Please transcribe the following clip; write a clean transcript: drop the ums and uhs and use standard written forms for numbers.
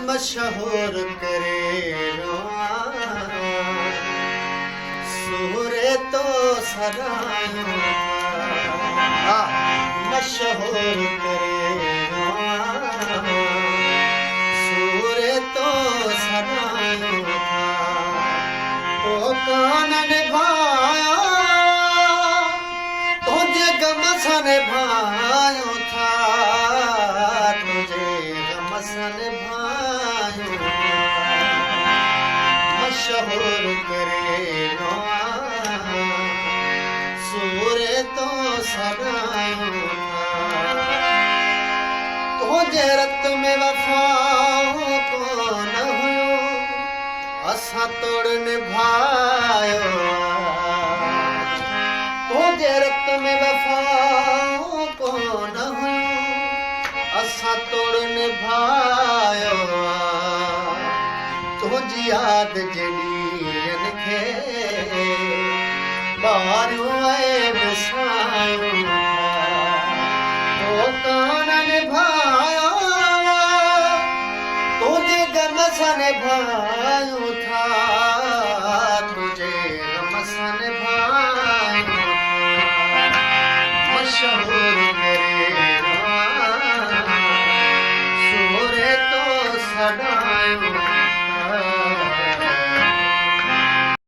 मशहूर करे सूरे तो सरायो मशहूर करे सूरे तो सरायो ओ कान निभाया तुझे गम सा निभायो था तुझे गम सा निभायो मशहूर करे सूरे तो सरायो तुझे रत में वफाओं को न हुयो असा तोड़ निभायो तुझे रत में वफाओं को न हुयो असा तोड़ निभायो तुझी याद जॾीं खे बारियो ऐं विसायो ओ कान निभायो तुझे गम सां निभायो